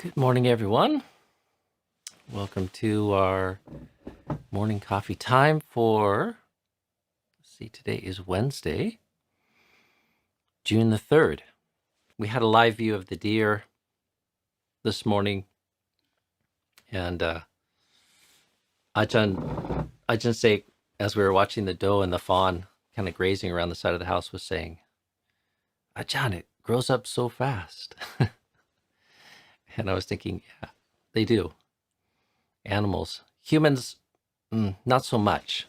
Good morning, everyone. Welcome to our morning coffee time for, today is Wednesday, June the 3rd. We had a live view of the deer this morning, and Ajahn say, as we were watching the doe and the fawn kind of grazing around the side of the house, was saying, Ajahn, it grows up so fast. And I was thinking, yeah, they do. Animals. Humans, not so much.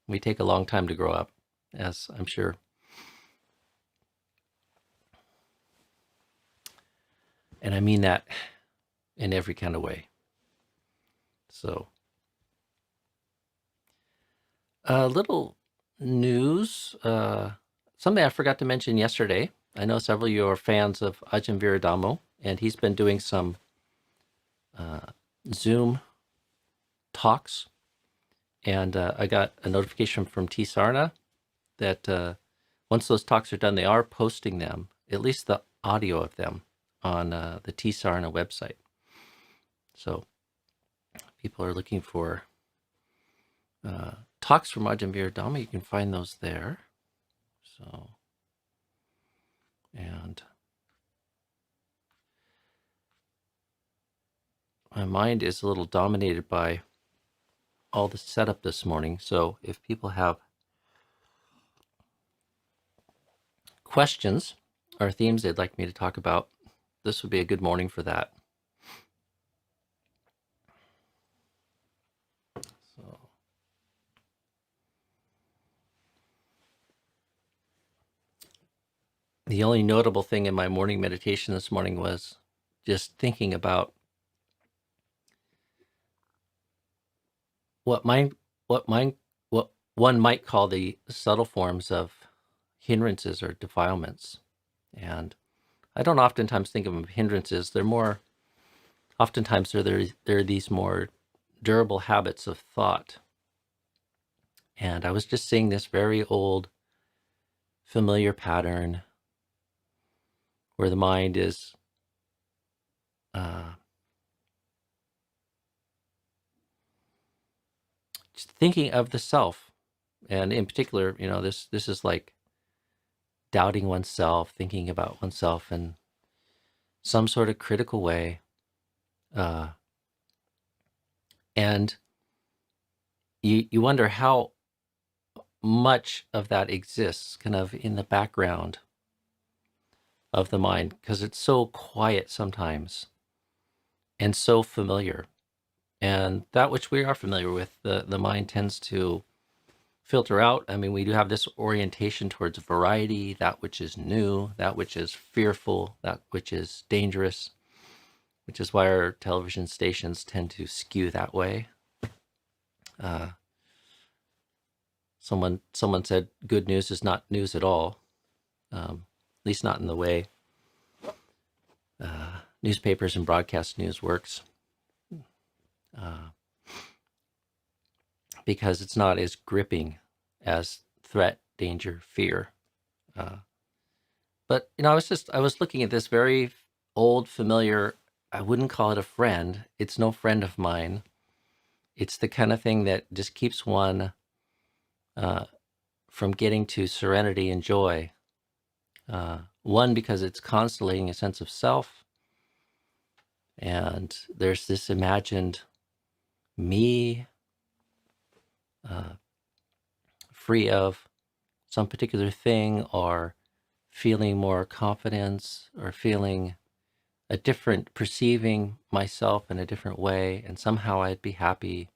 We take a long time to grow up, as I'm sure. And I mean that in every kind of way. So, a little news. Something I forgot to mention yesterday. I know several of you are fans of Ajahn, and he's been doing some Zoom talks. And I got a notification from T Sarna that once those talks are done, they are posting them, at least the audio of them, on the T Sarna website. So people are looking for talks from Ajahn, you can find those there. So, and my mind is a little dominated by all the setup this morning. So if people have questions or themes they'd like me to talk about, this would be a good morning for that. So, the only notable thing in my morning meditation this morning was just thinking about what one might call the subtle forms of hindrances or defilements. And I don't oftentimes think of them as hindrances. They're more, oftentimes they're these more durable habits of thought. And I was just seeing this very old, familiar pattern where the mind is just thinking of the self. And in particular, this is like doubting oneself, thinking about oneself in some sort of critical way. And you wonder how much of that exists kind of in the background of the mind, because it's so quiet sometimes and so familiar. And that which we are familiar with, the mind tends to filter out. I mean, we do have this orientation towards variety, that which is new, that which is fearful, that which is dangerous, which is why our television stations tend to skew that way. Someone said good news is not news at all, at least not in the way newspapers and broadcast news works, because it's not as gripping as threat, danger, fear. But I was looking at this very old, familiar. I wouldn't call it a friend. It's no friend of mine. It's the kind of thing that just keeps one from getting to serenity and joy. One, because it's constellating a sense of self, and there's this imagined me, free of some particular thing, or feeling more confidence, or feeling perceiving myself in a different way, and somehow I'd be happy,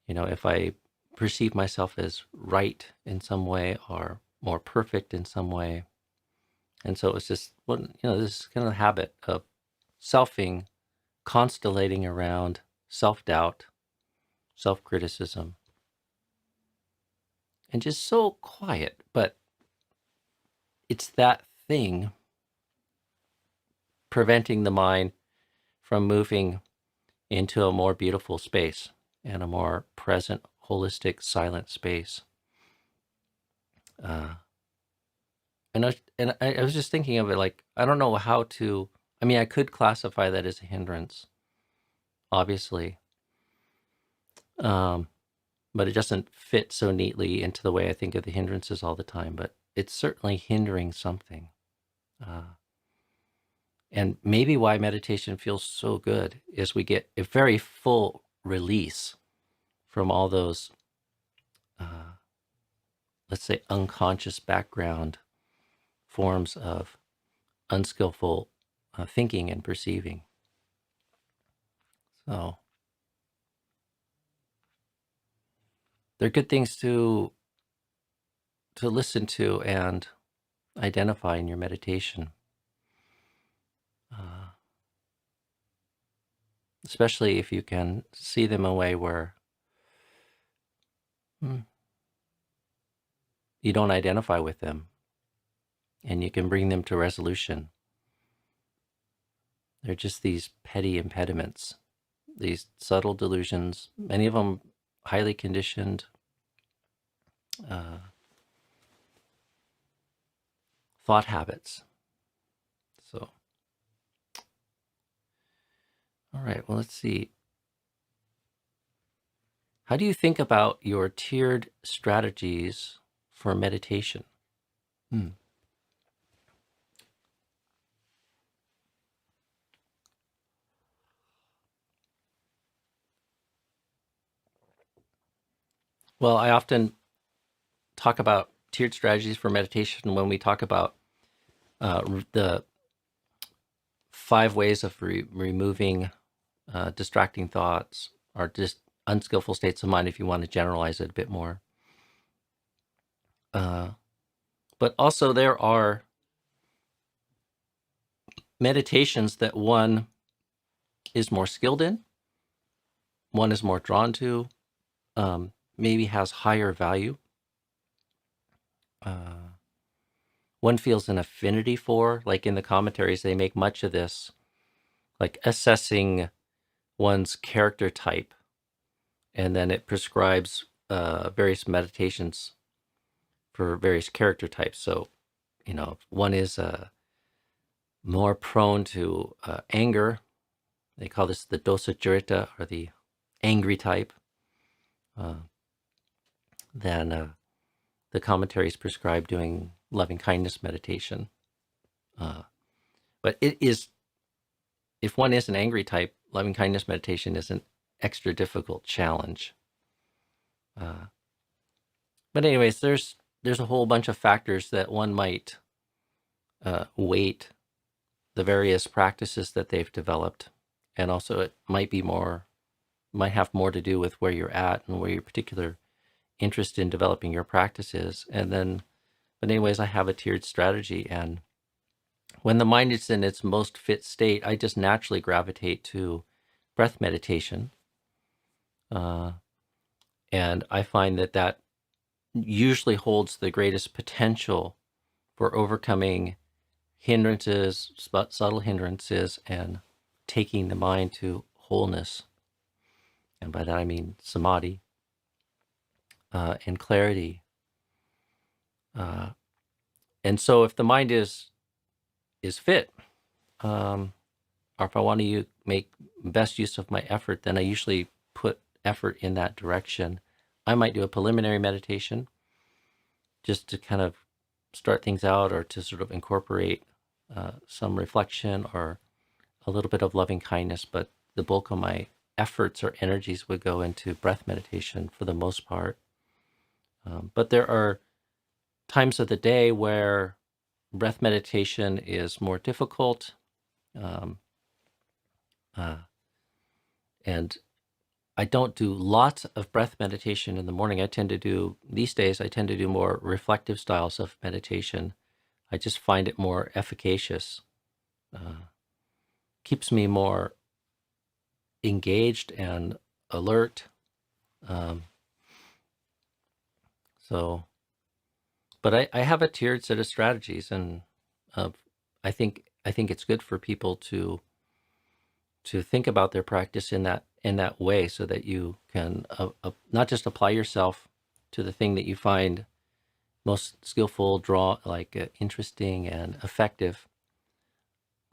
if I perceive myself as right in some way or more perfect in some way. And so it's just, this kind of habit of selfing, constellating around self-doubt, self-criticism, and just so quiet. But it's that thing preventing the mind from moving into a more beautiful space and a more present, holistic, silent space. And I was just thinking of it like, I don't know how to, mean, I could classify that as a hindrance, obviously, but it doesn't fit so neatly into the way I think of the hindrances all the time. But it's certainly hindering something. And maybe why meditation feels so good is we get a very full release from all those, let's say, unconscious background forms of unskillful thinking and perceiving. So they're good things to listen to and identify in your meditation, especially if you can see them in a way where you don't identify with them and you can bring them to resolution. They're just these petty impediments, these subtle delusions, many of them highly conditioned, thought habits. So, all right, well, let's see. How do you think about your tiered strategies for meditation? Well, I often talk about tiered strategies for meditation when we talk about the 5 ways of removing distracting thoughts or just unskillful states of mind, if you want to generalize it a bit more. But also there are meditations that one is more skilled in, one is more drawn to, maybe has higher value, one feels an affinity for. Like in the commentaries, they make much of this, like assessing one's character type, and then it prescribes various meditations for various character types. So, one is more prone to anger. They call this the dosa jurita, or the angry type. Then the commentaries prescribe doing loving kindness meditation. But it is, if one is an angry type, loving kindness meditation is an extra difficult challenge. But anyways, there's a whole bunch of factors that one might weight the various practices that they've developed, and also it might have more to do with where you're at and where your particular interest in developing your practice is. And then, but anyways, I have a tiered strategy, and when the mind is in its most fit state, I just naturally gravitate to breath meditation, and I find that usually holds the greatest potential for overcoming hindrances, subtle hindrances, and taking the mind to wholeness. And by that I mean samadhi and clarity. And so if the mind is fit, or if I want to make best use of my effort, then I usually put effort in that direction. I might do a preliminary meditation just to kind of start things out, or to sort of incorporate some reflection or a little bit of loving kindness, but the bulk of my efforts or energies would go into breath meditation for the most part. But there are times of the day where breath meditation is more difficult. And I don't do lots of breath meditation in the morning. These days, I tend to do more reflective styles of meditation. I just find it more efficacious. Keeps me more engaged and alert. But I have a tiered set of strategies, and I think it's good for people to think about their practice in that way, so that you can not just apply yourself to the thing that you find most skillful, interesting and effective,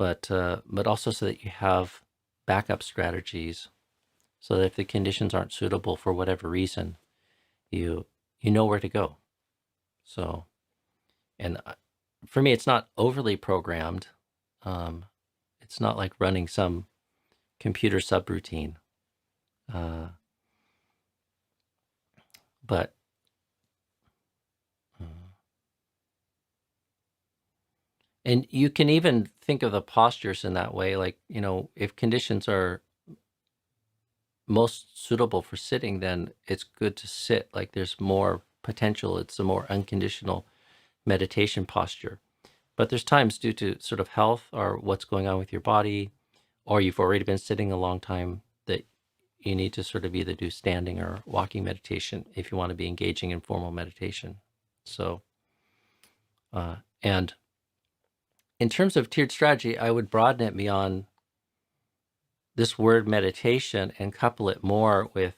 but also so that you have backup strategies, so that if the conditions aren't suitable for whatever reason, you know where to go. So, and for me, it's not overly programmed. It's not like running some computer subroutine, uh, but and you can even think of the postures in that way. Like, if conditions are most suitable for sitting, then it's good to sit. Like, there's more potential. It's a more unconditional meditation posture. But there's times, due to sort of health or what's going on with your body, or you've already been sitting a long time, that you need to sort of either do standing or walking meditation if you want to be engaging in formal meditation. So, and in terms of tiered strategy, I would broaden it beyond this word meditation and couple it more with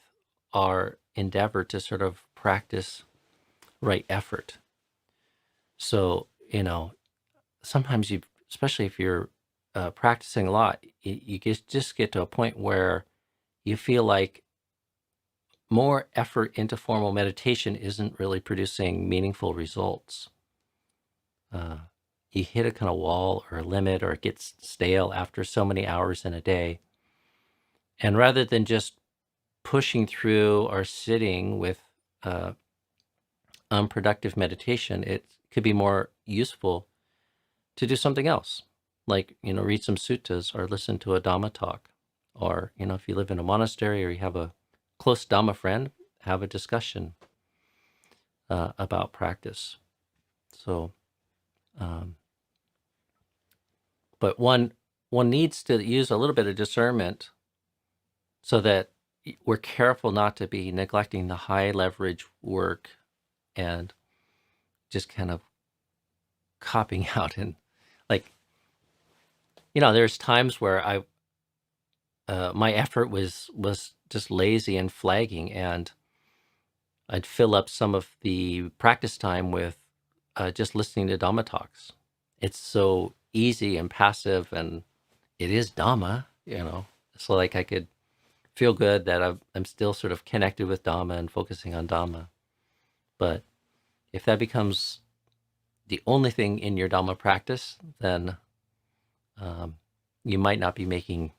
our endeavor to sort of practice right effort. So, sometimes especially if you're practicing a lot, you just get to a point where you feel like more effort into formal meditation isn't really producing meaningful results. You hit a kind of wall or a limit, or it gets stale after so many hours in a day. And rather than just pushing through or sitting with unproductive meditation, it could be more useful to do something else, like, read some suttas or listen to a Dhamma talk. Or, if you live in a monastery or you have a close Dhamma friend, have a discussion about practice. So, but one needs to use a little bit of discernment so that we're careful not to be neglecting the high leverage work and just kind of copping out. And like, there's times where my effort was just lazy and flagging, and I'd fill up some of the practice time with just listening to Dhamma talks. It's so easy and passive, and it is Dhamma, So like I could feel good that I'm still sort of connected with Dhamma and focusing on Dhamma. But if that becomes the only thing in your Dhamma practice, then you might not be making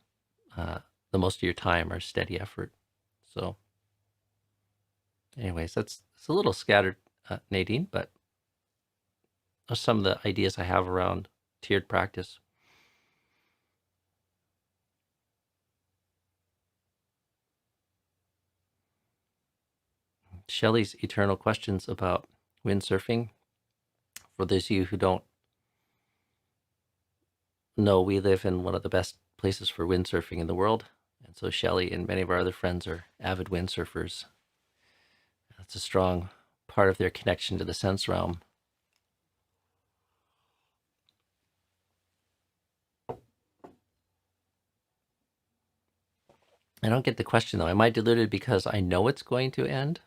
the most of your time or steady effort. So anyways, it's a little scattered, Nadine, but those are some of the ideas I have around tiered practice. Shelley's eternal questions about windsurfing. For those of you who don't know, we live in one of the best places for windsurfing in the world. And so Shelley and many of our other friends are avid windsurfers. That's a strong part of their connection to the sense realm. I don't get the question, though. Am I deluded because I know it's going to end?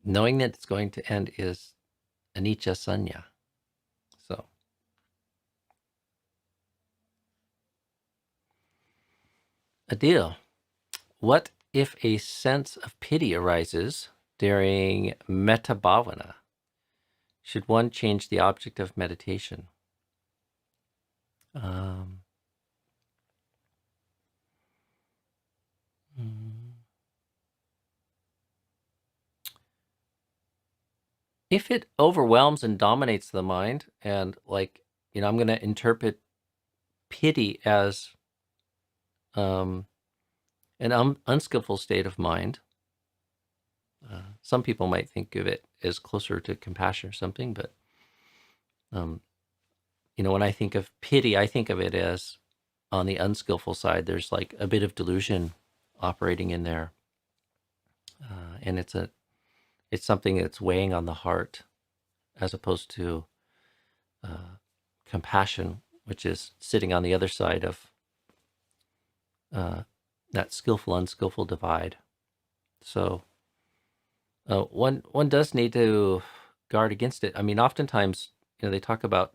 Knowing that it's going to end is anicca sanya. So, Adil, what if a sense of pity arises during metta bhavana? Should one change the object of meditation? If it overwhelms and dominates the mind, and like, I'm going to interpret pity as an unskillful state of mind. Some people might think of it as closer to compassion or something, but when I think of pity, I think of it as on the unskillful side. There's like a bit of delusion operating in there, and it's something that's weighing on the heart, as opposed to compassion, which is sitting on the other side of that skillful unskillful divide. So one does need to guard against it. I mean, oftentimes, they talk about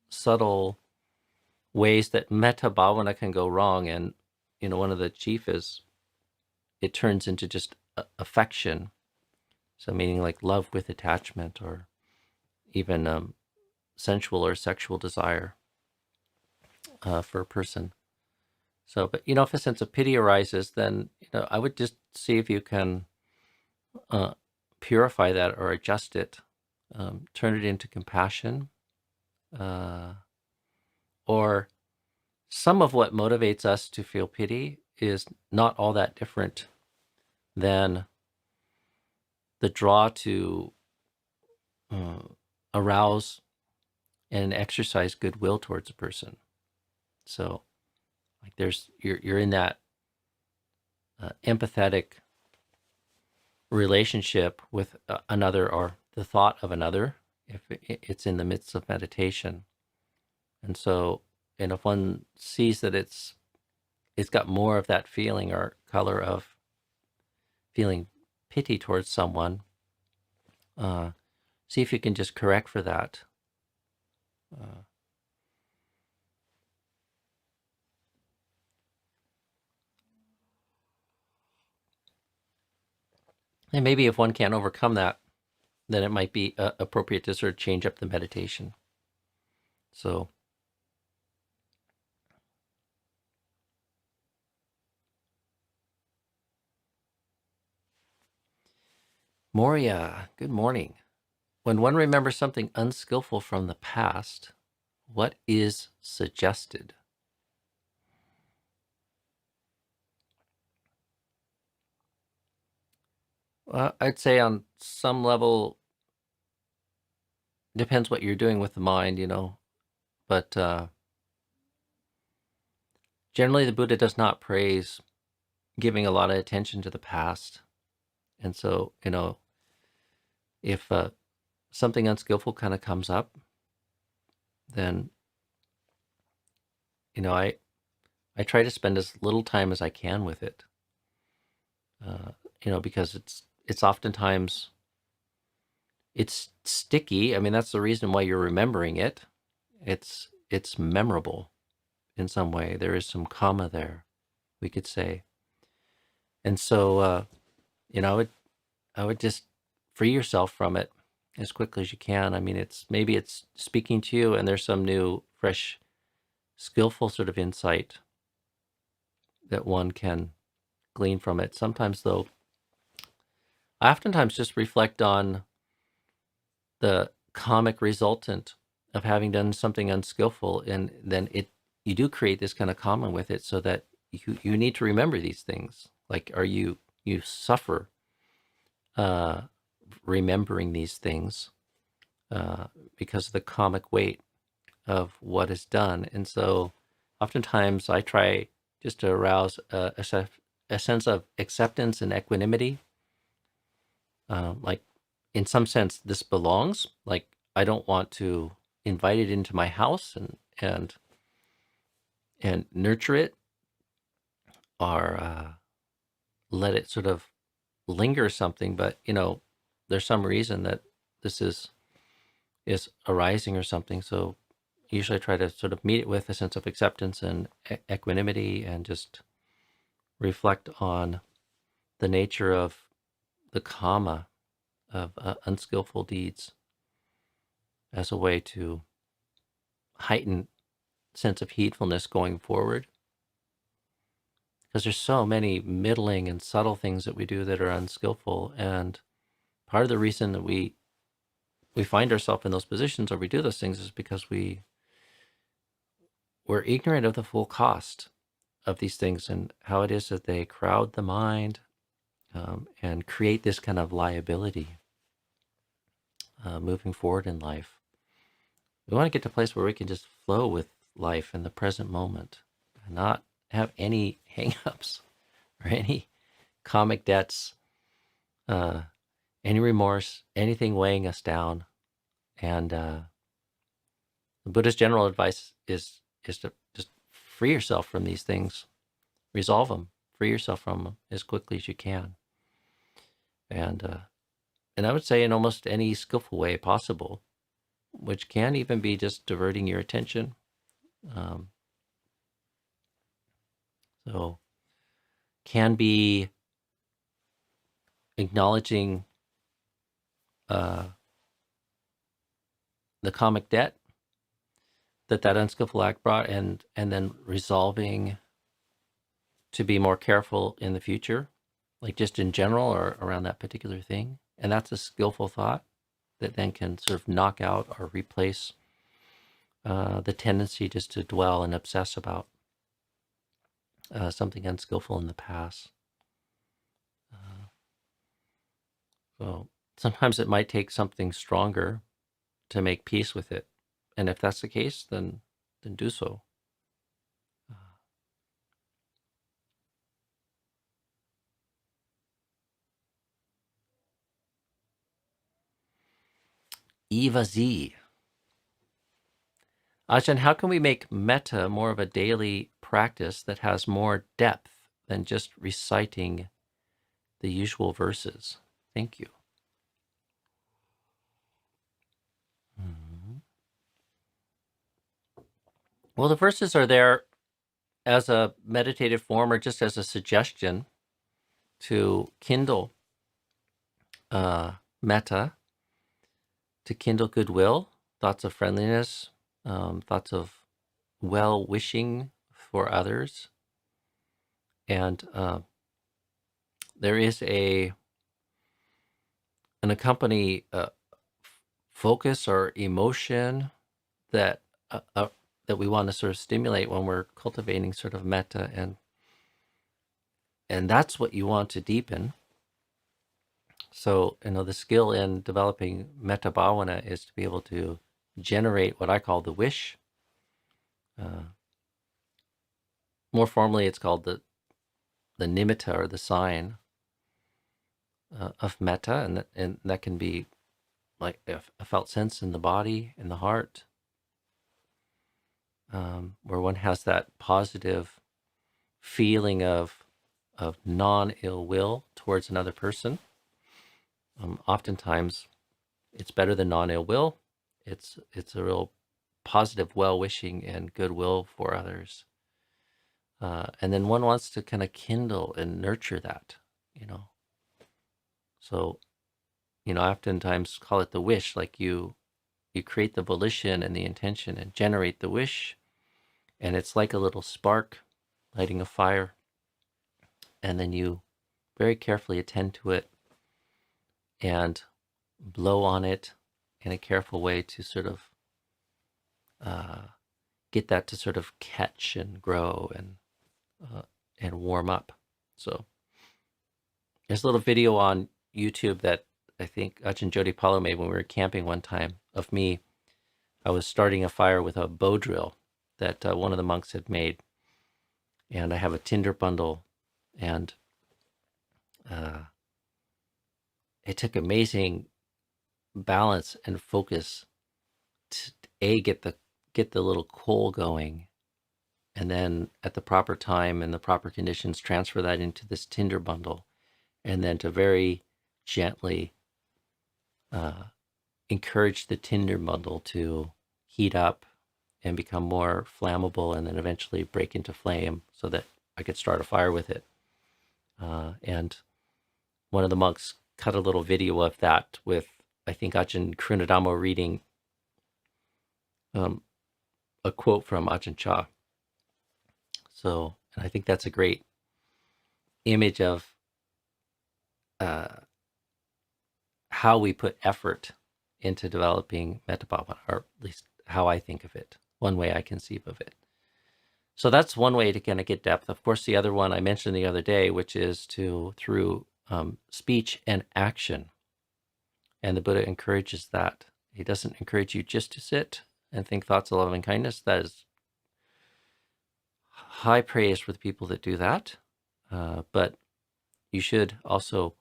subtle ways that metta bhavana can go wrong, and one of the chief is it turns into just affection. So meaning like love with attachment, or even sensual or sexual desire for a person. So, but if a sense of pity arises, then I would just see if you can purify that or adjust it, turn it into compassion, or some of what motivates us to feel pity is not all that different than the draw to arouse and exercise goodwill towards a person. So, like, you're in that empathetic relationship with another, or the thought of another, if it's in the midst of meditation. And so, and if one sees that it's got more of that feeling or color of feeling pity towards someone, see if you can just correct for that. And maybe if one can't overcome that, then it might be appropriate to sort of change up the meditation. So, Moria, good morning. When one remembers something unskillful from the past, what is suggested? I'd say on some level, depends what you're doing with the mind, but generally the Buddha does not praise giving a lot of attention to the past. And so, if something unskillful kind of comes up, then, I try to spend as little time as I can with it, because it's oftentimes, it's sticky. I mean, that's the reason why you're remembering it. It's memorable in some way. There is some karma there, we could say. And so, I would just free yourself from it as quickly as you can. I mean, maybe it's speaking to you, and there's some new, fresh, skillful sort of insight that one can glean from it. Sometimes, though, I oftentimes just reflect on the comic resultant of having done something unskillful, and then you do create this kind of karma with it, so that you need to remember these things. Like, you suffer remembering these things because of the comic weight of what is done. And so oftentimes I try just to arouse a sense of acceptance and equanimity. Like, in some sense, this belongs. Like, I don't want to invite it into my house and nurture it, or let it sort of linger something. But there's some reason that this is arising or something. So usually I try to sort of meet it with a sense of acceptance and equanimity, and just reflect on the nature of the karma of unskillful deeds as a way to heighten sense of heedfulness going forward. Because there's so many middling and subtle things that we do that are unskillful, and part of the reason that we find ourselves in those positions, or we do those things, is because we're ignorant of the full cost of these things, and how it is that they crowd the mind, and create this kind of liability moving forward in life. We want to get to a place where we can just flow with life in the present moment, and not have any hang-ups or any karmic debts, any remorse, anything weighing us down. And the Buddha's general advice is to just free yourself from these things, resolve them, free yourself from them as quickly as you can. And and I would say in almost any skillful way possible, which can even be just diverting your attention. Um, so can be acknowledging uh, the karmic debt that unskillful act brought, and then resolving to be more careful in the future, like just in general or around that particular thing. And that's a skillful thought that then can sort of knock out or replace the tendency just to dwell and obsess about something unskillful in the past. So sometimes it might take something stronger to make peace with it. And if that's the case, then do so. Eva Z. Ajahn, how can we make metta more of a daily practice that has more depth than just reciting the usual verses? Thank you. Mhm. Well, the verses are there as a meditative form or just as a suggestion to kindle metta, to kindle goodwill, thoughts of friendliness, thoughts of well-wishing for others. And there is an accompanying focus or emotion that that we want to sort of stimulate when we're cultivating sort of metta, and that's what you want to deepen. So, the skill in developing metta bhavana is to be able to generate what I call the wish. More formally, it's called the nimitta, or the sign of metta, and that can be like a felt sense in the body, in the heart, where one has that positive feeling of non-ill will towards another person. Oftentimes, it's better than non-ill will. It's a real positive well-wishing and goodwill for others. And then one wants to kind of kindle and nurture that, you know. So, I oftentimes call it the wish, like you create the volition and the intention and generate the wish, and it's like a little spark lighting a fire, and then you very carefully attend to it and blow on it in a careful way to sort of get that to sort of catch and grow and warm up. So there's a little video on YouTube that I think Ajahn Jodhipalo made when we were camping one time of me. I was starting a fire with a bow drill that one of the monks had made, and I have a tinder bundle, and it took amazing balance and focus to get the little coal going, and then at the proper time and the proper conditions transfer that into this tinder bundle, and then to very gently encourage the tinder bundle to heat up and become more flammable, and then eventually break into flame so that I could start a fire with it. And one of the monks cut a little video of that with, I think, Ajahn Krunadamo reading a quote from Ajahn Chah. So, and I think that's a great image of how we put effort into developing metta bhavana, or at least how I think of it, one way I conceive of it. So that's one way to kind of get depth. Of course, the other one I mentioned the other day, which is through speech and action. And the Buddha encourages that. He doesn't encourage you just to sit and think thoughts of love and kindness. That is high praise for the people that do that. But you should also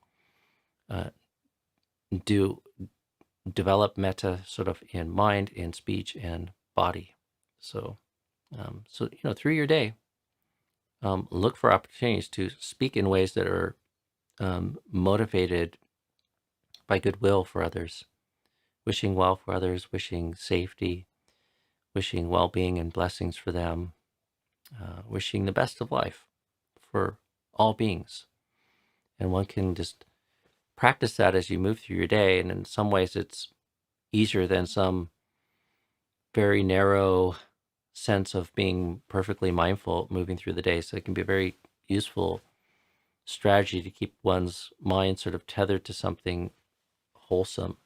develop metta sort of in mind, in speech, and body. So, through your day, look for opportunities to speak in ways that are motivated by goodwill for others, wishing well for others, wishing safety, wishing well-being and blessings for them, wishing the best of life for all beings. And one can just practice that as you move through your day. And in some ways, it's easier than some very narrow sense of being perfectly mindful moving through the day. So it can be a very useful strategy to keep one's mind sort of tethered to something wholesome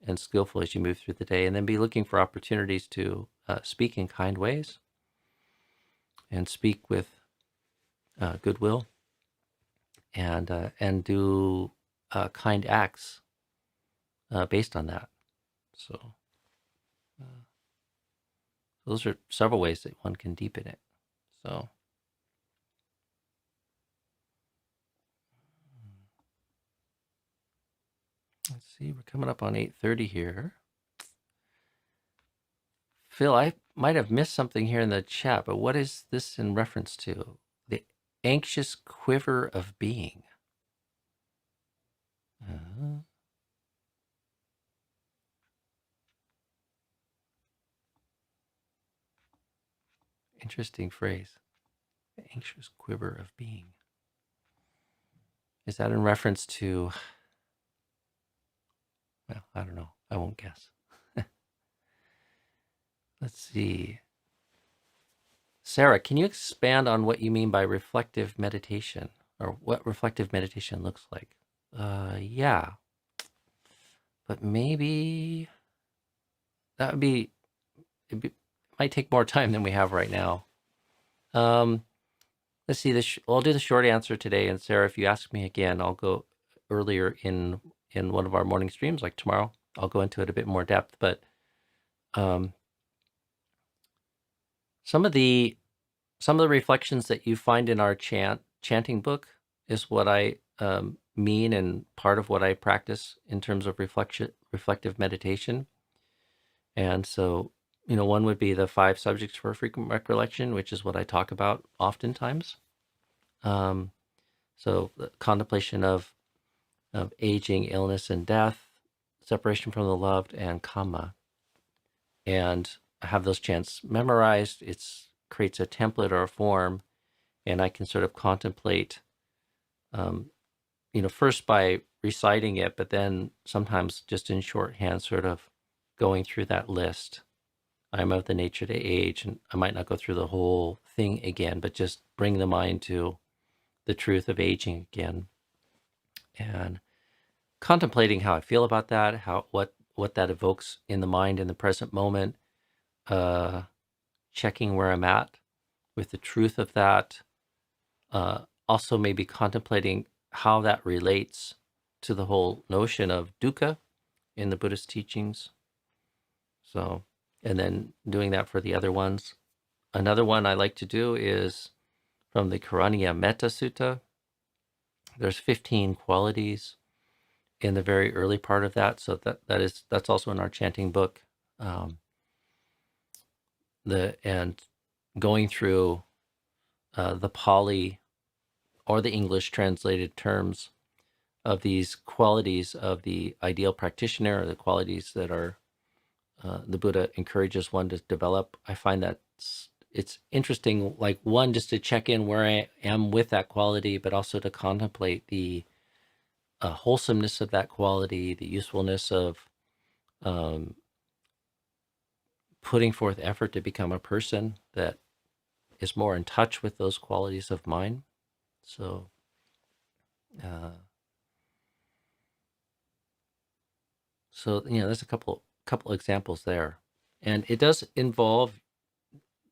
and skillful as you move through the day, and then be looking for opportunities to speak in kind ways and speak with goodwill and do kind acts based on that. So those are several ways that one can deepen it. So let's see, we're coming up on 8:30 here. Phil, I might have missed something here in the chat, but what is this in reference to? The anxious quiver of being. Interesting phrase. The anxious quiver of being. Is that in reference to, well, I don't know. I won't guess. Let's see. Sarah, can you expand on what you mean by reflective meditation, or what reflective meditation looks like? Yeah, but maybe that would be, it might take more time than we have right now. Let's see. I'll do the short answer today, and Sarah, if you ask me again, I'll go earlier in one of our morning streams, like tomorrow. I'll go into it a bit more depth, but some of the reflections that you find in our chanting book is what I mean, and part of what I practice in terms of reflective meditation. And so, one would be the 5 subjects for frequent recollection, which is what I talk about oftentimes. So the contemplation of aging, illness, and death, separation from the loved, and karma. And I have those chants memorized. It creates a template or a form, and I can sort of contemplate, first by reciting it, but then sometimes just in shorthand, sort of going through that list. I'm of the nature to age, and I might not go through the whole thing again, but just bring the mind to the truth of aging again, and contemplating how I feel about that, what that evokes in the mind in the present moment, checking where I'm at with the truth of that. Also maybe contemplating how that relates to the whole notion of dukkha in the Buddhist teachings. So, and then doing that for the other ones. Another one I like to do is from the Karaniya Metta Sutta. There's 15 qualities in the very early part of that. So that's also in our chanting book. And going through the Pali or the English translated terms of these qualities of the ideal practitioner, or the qualities that are the Buddha encourages one to develop. I find that it's interesting, like one, just to check in where I am with that quality, but also to contemplate the wholesomeness of that quality, the usefulness of putting forth effort to become a person that is more in touch with those qualities of mine. So, there's a couple examples there, and it does involve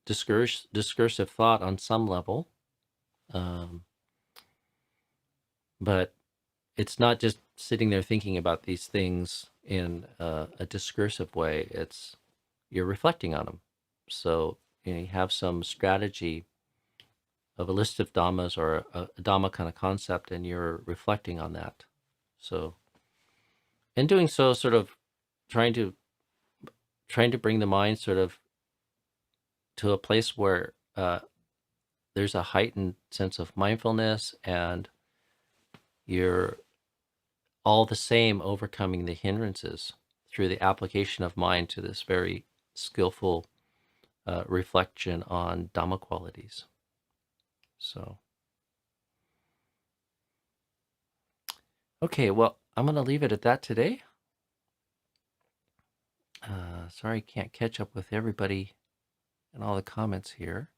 discursive thought on some level, but it's not just sitting there thinking about these things in a discursive way. You're reflecting on them. So you have some strategy of a list of dhammas or a dhamma kind of concept, and you're reflecting on that. So in doing so, sort of trying to bring the mind sort of to a place where there's a heightened sense of mindfulness, and you're all the same overcoming the hindrances through the application of mind to this very skillful reflection on Dhamma qualities. So, okay, well, I'm going to leave it at that today. Sorry, I can't catch up with everybody and all the comments here.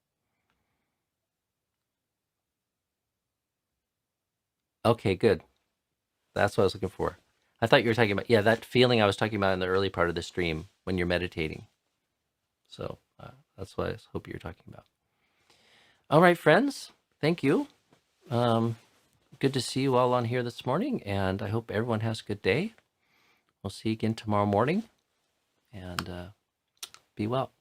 Okay, good. That's what I was looking for. I thought you were talking about, yeah, that feeling I was talking about in the early part of the stream when you're meditating. So that's what I hope you're talking about. All right, friends. Thank you. Good to see you all on here this morning, and I hope everyone has a good day. We'll see you again tomorrow morning, and be well.